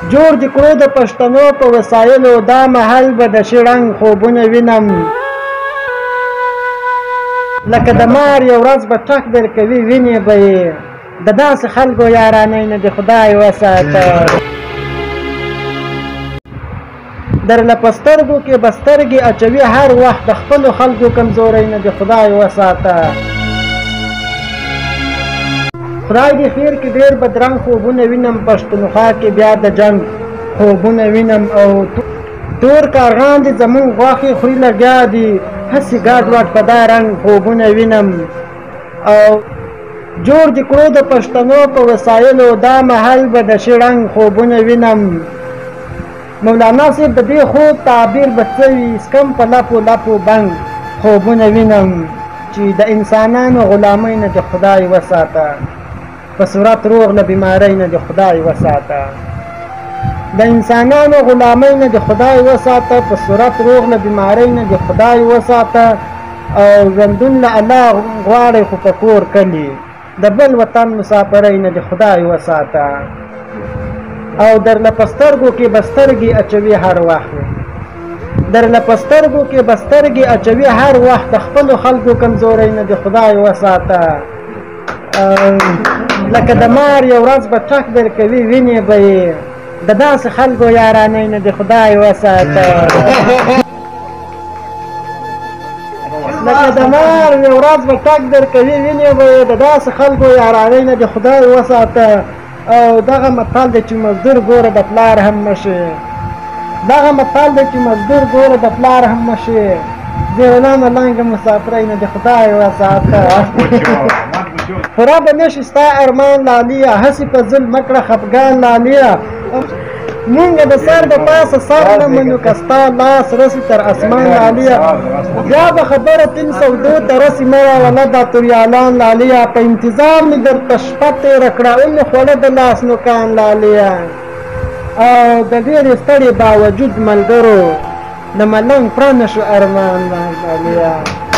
جوړ دې کړو د پښتنو په وسایلو دا مهال به د شړنګ خوبونه وینم لکه د مار یو ورځ به ټک درکوي وینې به یې د داسې خلکو یارانۍ نه د خدای وساته درله په سترګو کې به سترګې اچوي هر وخت د خپلو خلکو کمزورۍ نه د خدای وساته خدای دې خیر کې ډېر بدرنګ خوبونه وینم پښتونخوا کې بیا د جنګ خوبونه وینم او تور کارغان دي زمونږ غوښې خوري لګیا دي هسې ګډ وډ په دا رنګ خوبونه وینم او جوړ دې کړو د پښتنو په وسایلو دا مهال به د شړنګ خوبونه وینم مولانا صاحب د دې خوب تعبیر به څه وي سکم په لپو لپو بنګ خوبونه وینم چې د انسانانو غلامۍ نه د خدای وساته په صورت روغ له بیمارۍ نه د خدای وساته د انسانانو غلامۍ نه د خدای وساته په صورت روغ له بیمارۍ نه د خدای وساته او ژوندون له الله غواړئ خو په کور کلي د بل وطن مسافرۍ نه د خدای وساته او درله په سترګو کې به سترګې اچوي هر وخت درله په سترګو کې به سترګې اچوي هر وخت د خپلو خلکو کمزورۍ نه د خدای وساته لکه د مار یو ورځ به ټک درکوي وینې به یې د داسې خلکو یارانۍ نه د خدای وساته لکه د مار یو ورځ به ټک درکوي وینې به یې د داسې خلکو یارانۍ نه د خدای وساته او دغه متل دی چې مزدور ګوره د پلار هم مشي دغه متل دی چې مزدور ګوره د پلار هم مشي زیرلانه لنګه مسافرۍ نه د خدای وساته پوره به نشي ستا ارمان لاليه هسې په ظل مه کړه خفګان لاليه مونږ د سر د پاسه سر نه منو که ستا لاس رسي تر اسمان لاليه بیا به خبره 302 ته رسي مه راوله دا توریالان لاليه په انتظار مې درته شپه تېره کړه مې خوړه د لاس نوکان لاليه او د ډېرې ستړې باوجود ملګرو د ملنګ پوره نه شو ارمان لاليه